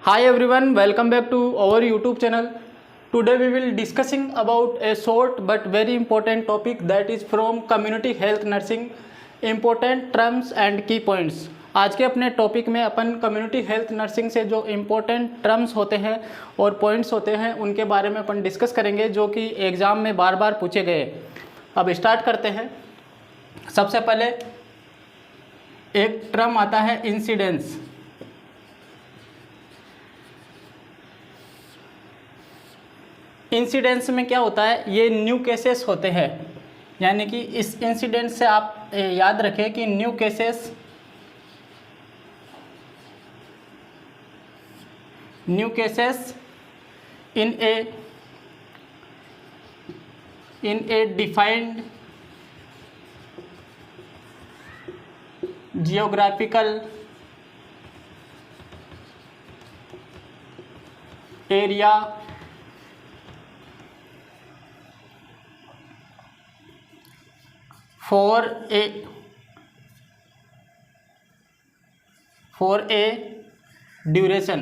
Hi everyone, welcome back to our YouTube channel. Today we will discussing about a short but very important topic that is from community health nursing, important terms and key points. आज के अपने topic में अपन community health nursing से जो important terms होते हैं और points होते हैं उनके बारे में अपन डिस्कस करेंगे, जो कि एग्ज़ाम में बार बार पूछे गए। अब स्टार्ट करते हैं। सबसे पहले एक टर्म आता है इंसिडेंस। इंसिडेंस में क्या होता है, ये न्यू केसेस होते हैं, यानी कि इस इंसिडेंट से आप याद रखें कि new cases in A defined geographical area for a duration.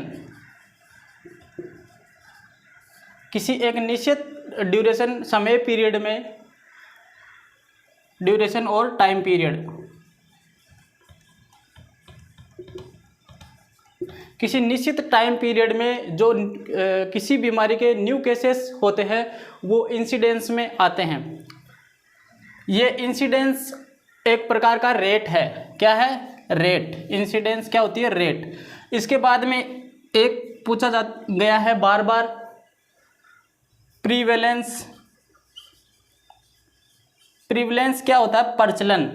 किसी एक निश्चित ड्यूरेशन समय पीरियड में, ड्यूरेशन और टाइम पीरियड, किसी निश्चित टाइम पीरियड में जो किसी बीमारी के न्यू केसेस होते हैं वो इंसिडेंस में आते हैं। ये इंसिडेंस एक प्रकार का रेट है। क्या है? रेट। इंसिडेंस क्या होती है? रेट। इसके बाद में एक पूछा गया है बार बार, प्रीवेलेंस। प्रीवेलेंस क्या होता है? प्रचलन।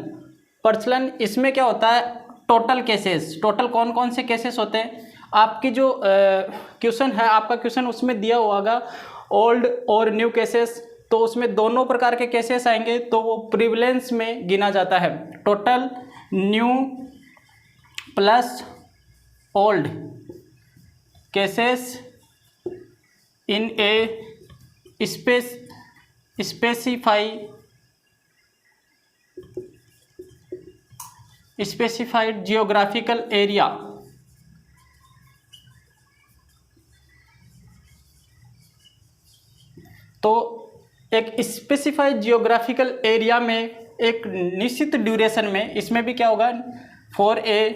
प्रचलन इसमें क्या होता है? Total cases. टोटल कौन कौन से केसेस होते हैं? आपकी जो क्वेश्चन है, आपका क्वेश्चन उसमें दिया होगा ओल्ड और न्यू केसेस, तो उसमें दोनों प्रकार के केसेस आएंगे, तो वो प्रीवलेंस में गिना जाता है। Total new plus old cases in a specified geographical area. तो एक स्पेसिफाइड जियोग्राफिकल एरिया में एक निश्चित ड्यूरेशन में, इसमें भी क्या होगा? For a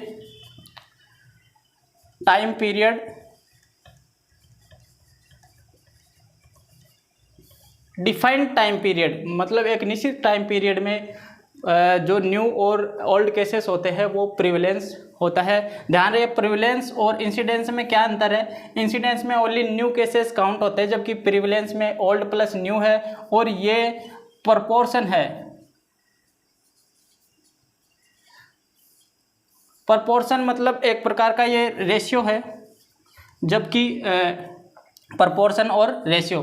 time period, defined time period, मतलब एक निश्चित टाइम पीरियड में जो न्यू और ओल्ड केसेस होते हैं वो प्रिवलेंस होता है। ध्यान रहे, प्रिवलेंस और इंसिडेंस में क्या अंतर है? इंसिडेंस में ओनली न्यू केसेस काउंट होते हैं, जबकि प्रिवलेंस में ओल्ड प्लस न्यू है, और ये प्रोपोर्शन है। प्रोपोर्शन मतलब एक प्रकार का ये रेशियो है, जबकि प्रोपोर्शन और रेशियो,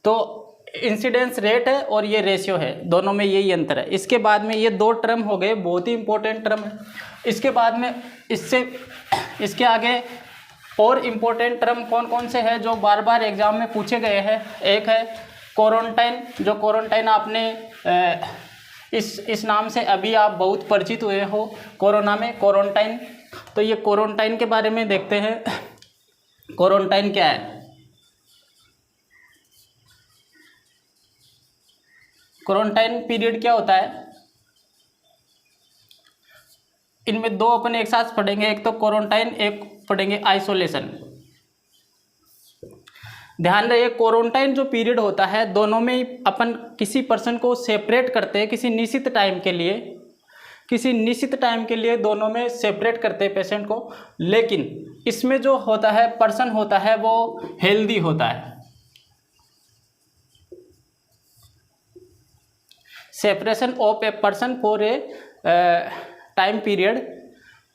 तो इंसिडेंस रेट है और ये रेशियो है, दोनों में यही अंतर है। इसके बाद में ये दो टर्म हो गए, बहुत ही इंपॉर्टेंट टर्म है। इसके बाद में इसके आगे और इम्पोर्टेंट टर्म कौन कौन से हैं जो बार बार एग्जाम में पूछे गए हैं? एक है क्वारंटाइन। जो क्वारंटाइन आपने इस नाम से अभी आप बहुत परिचित हुए हो कोरोना में, क्वारंटाइन। तो ये क्वारंटाइन के बारे में देखते हैं। क्वारंटाइन क्या है? क्वारंटाइन पीरियड क्या होता है? इनमें दो अपन एक साथ पढ़ेंगे, एक तो क्वारंटाइन, एक पढ़ेंगे आइसोलेशन। ध्यान रहे, क्वारंटाइन जो पीरियड होता है, दोनों में अपन किसी पर्सन को सेपरेट करते हैं किसी निश्चित टाइम के लिए, किसी निश्चित टाइम के लिए दोनों में सेपरेट करते हैं पेशेंट को। लेकिन इसमें जो होता है, पर्सन होता है वो हेल्दी होता है। Separation of a person for a time period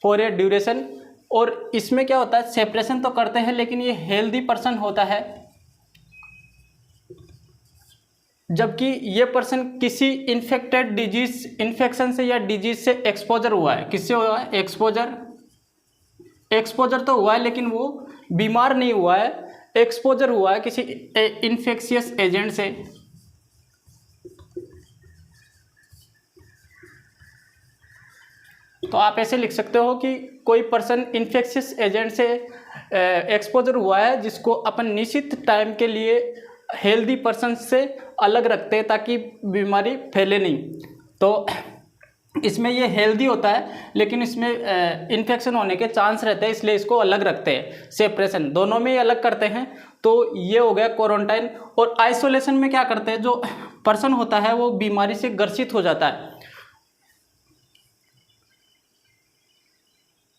for a duration. और इसमें क्या होता है? सेपरेशन तो करते हैं, लेकिन ये हेल्दी पर्सन होता है, जबकि ये पर्सन किसी इन्फेक्टेड डिजीज, इन्फेक्शन से या डिजीज से एक्सपोजर हुआ है। किससे हुआ है? एक्सपोजर तो हुआ है, लेकिन वो बीमार नहीं हुआ है, एक्सपोजर हुआ है किसी इन्फेक्शियस एजेंट से। तो आप ऐसे लिख सकते हो कि कोई पर्सन इन्फेक्शियस एजेंट से एक्सपोजर हुआ है जिसको अपन निश्चित टाइम के लिए हेल्दी पर्सन से अलग रखते हैं ताकि बीमारी फैले नहीं। तो इसमें ये हेल्दी होता है लेकिन इसमें इन्फेक्शन होने के चांस रहते हैं, इसलिए इसको अलग रखते हैं। सेपरेशन दोनों में ही अलग करते हैं। तो ये हो गया क्वारंटाइन। और आइसोलेशन में क्या करते हैं, जो पर्सन होता है वो बीमारी से ग्रसित हो जाता है।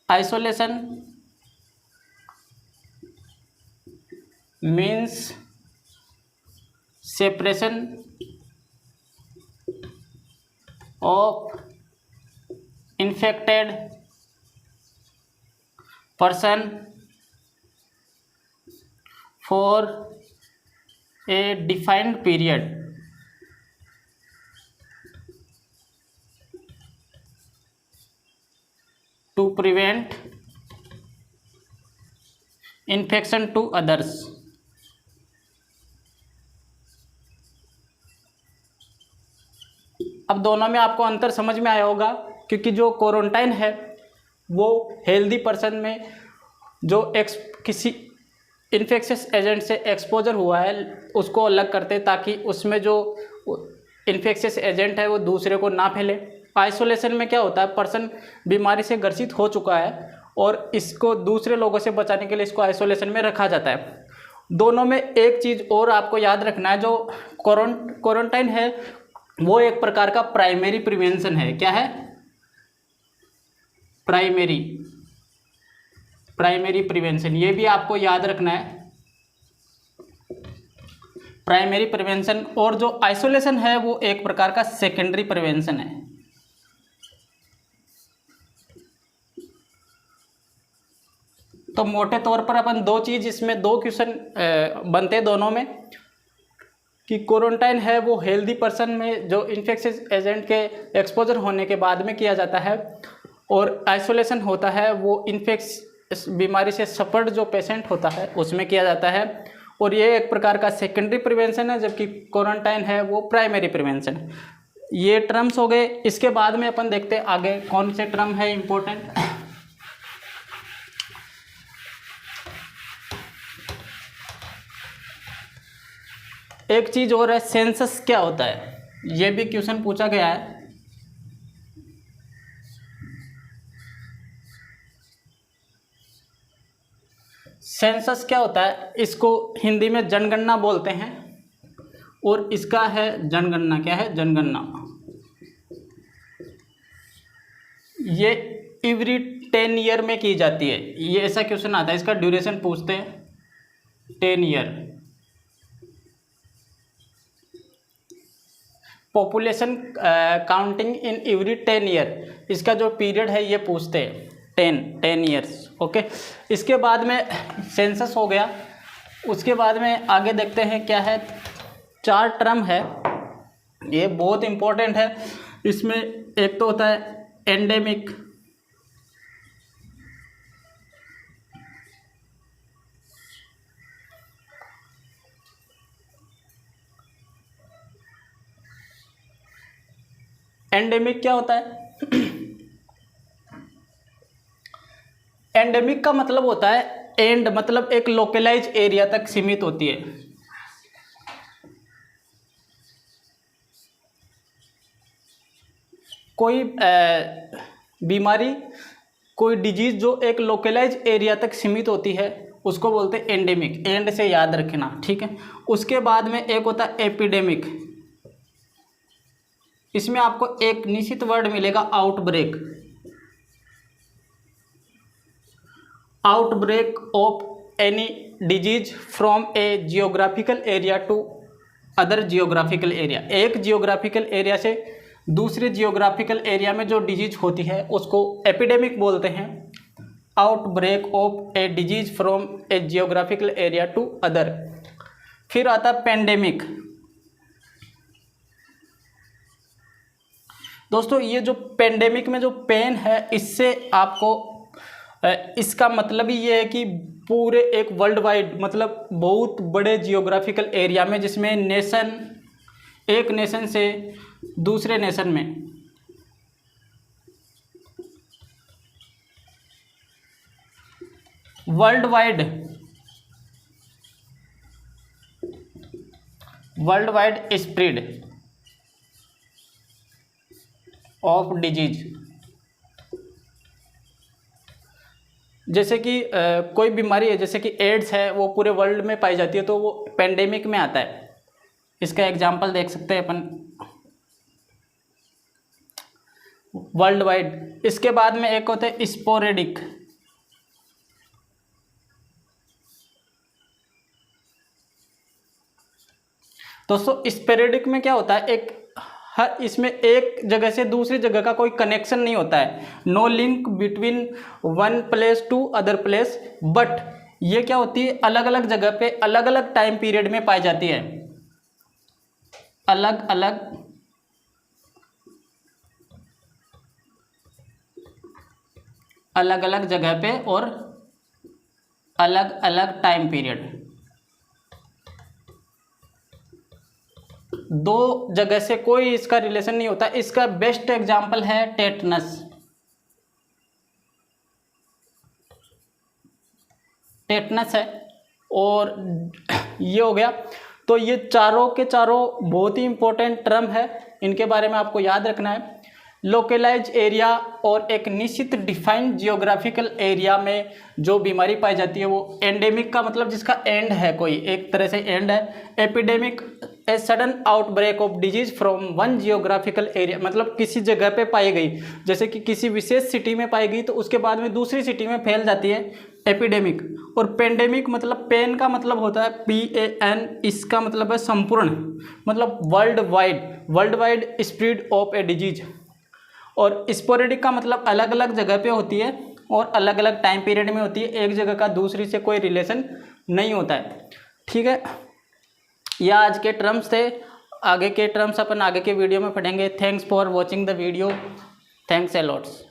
Isolation means separation of infected person for a defined period to prevent infection to others। अब दोनों में आपको अंतर समझ में आया होगा, क्योंकि जो क्वारंटाइन है वो हेल्दी पर्सन में जो किसी इन्फेक्शियस एजेंट से एक्सपोजर हुआ है उसको अलग करते ताकि उसमें जो इन्फेक्शियस एजेंट है वो दूसरे को ना फैले। आइसोलेशन में क्या होता है, पर्सन बीमारी से ग्रसित हो चुका है और इसको दूसरे लोगों से बचाने के लिए इसको आइसोलेशन में रखा जाता है। दोनों में एक चीज़ और आपको याद रखना है, जो क्वारंटाइन है वो एक प्रकार का प्राइमरी प्रिवेंशन है। क्या है? Primary prevention. ये भी आपको याद रखना है, प्राइमरी प्रिवेंशन। और जो आइसोलेशन है वो एक प्रकार का सेकेंडरी प्रिवेंशन है। तो मोटे तौर पर अपन दो चीज़, इसमें दो क्वेश्चन बनते हैं दोनों में, कि क्वारंटाइन है वो हेल्दी पर्सन में जो इन्फेक्शियस एजेंट के एक्सपोजर होने के बाद में किया जाता है, और आइसोलेशन होता है वो इन्फेक्श बीमारी से सफर्ड जो पेशेंट होता है उसमें किया जाता है। और ये एक प्रकार का सेकेंडरी प्रिवेंशन है, जबकि क्वारंटाइन है वो प्राइमरी प्रिवेंशन। ये टर्म्स हो गए। इसके बाद में अपन देखते हैं आगे कौन से टर्म है इम्पोर्टेंट। एक चीज और है, सेंसस क्या होता है, ये भी क्वेश्चन पूछा गया है। सेंसस क्या होता है, इसको हिंदी में जनगणना बोलते हैं, और इसका है जनगणना। क्या है? जनगणना। ये एवरी 10 ईयर में की जाती है। ये ऐसा क्वेश्चन आता है, इसका ड्यूरेशन पूछते हैं 10 year. Population counting in every 10 year, इसका जो पीरियड है ये पूछते हैं 10 ईयर्स। ओके, इसके बाद में सेंसस हो गया। उसके बाद में आगे देखते हैं क्या है, 4 टर्म है, ये बहुत इम्पोर्टेंट है। इसमें एक तो होता है एंडेमिक, एंडेमिक क्या होता है? एंडेमिक का मतलब होता है एंड, मतलब एक लोकलाइज एरिया तक सीमित होती है। कोई बीमारी, कोई डिजीज जो एक लोकलाइज एरिया तक सीमित होती है उसको बोलते हैं एंडेमिक। एंड से याद रखना, ठीक है। उसके बाद में एक होता है एपिडेमिक। इसमें आपको एक निश्चित वर्ड मिलेगा, outbreak. Outbreak of any disease from a geographical area to other geographical area. एक जियोग्राफिकल एरिया से दूसरे जियोग्राफिकल एरिया में जो डिजीज होती है उसको एपिडेमिक बोलते हैं। Outbreak of a disease from a geographical area to other. फिर आता है पेंडेमिक। दोस्तों ये जो पेंडेमिक में जो पेन है, इससे आपको इसका मतलब ही ये है कि पूरे एक वर्ल्ड वाइड, मतलब बहुत बड़े जियोग्राफिकल एरिया में, जिसमें नेशन, एक नेशन से दूसरे नेशन में world wide spread of disease. जैसे कि कोई बीमारी है, जैसे कि एड्स है, वो पूरे वर्ल्ड में पाई जाती है, तो वो पेंडेमिक में आता है। इसका एग्जांपल देख सकते हैं अपन, वर्ल्ड वाइड। इसके बाद में एक होता है स्पोरेडिक। दोस्तों स्पोरेडिक में क्या होता है, इसमें एक जगह से दूसरी जगह का कोई कनेक्शन नहीं होता है, no link between one place to other place, but ये क्या होती है, अलग अलग जगह पे अलग अलग टाइम पीरियड में पाई जाती है, अलग अलग जगह पे और अलग अलग टाइम पीरियड। दो जगह से कोई इसका रिलेशन नहीं होता। इसका बेस्ट एग्जांपल है टेटनस। है और ये हो गया। तो ये चारों के चारों बहुत ही इंपॉर्टेंट टर्म है, इनके बारे में आपको याद रखना है। लोकलाइज एरिया और एक निश्चित डिफाइंड जियोग्राफिकल एरिया में जो बीमारी पाई जाती है वो एंडेमिक का मतलब जिसका एंड है, कोई एक तरह से एंड है। Epidemic a sudden outbreak of disease from one geographical area, मतलब किसी जगह पे पाई गई, जैसे कि किसी विशेष सिटी में पाई गई तो उसके बाद में दूसरी सिटी में फैल जाती है, एपिडेमिक। और पेंडेमिक मतलब पेन का मतलब होता है PAN, इसका मतलब है संपूर्ण, मतलब world wide spread of a disease. और स्पोरेडिक का मतलब अलग अलग जगह पे होती है और अलग अलग टाइम पीरियड में होती है, एक जगह का दूसरी से कोई रिलेशन नहीं होता है। ठीक है, यह आज के टर्म्स थे। आगे के टर्म्स अपन आगे के वीडियो में पढ़ेंगे। Thanks for watching the video. Thanks A lots.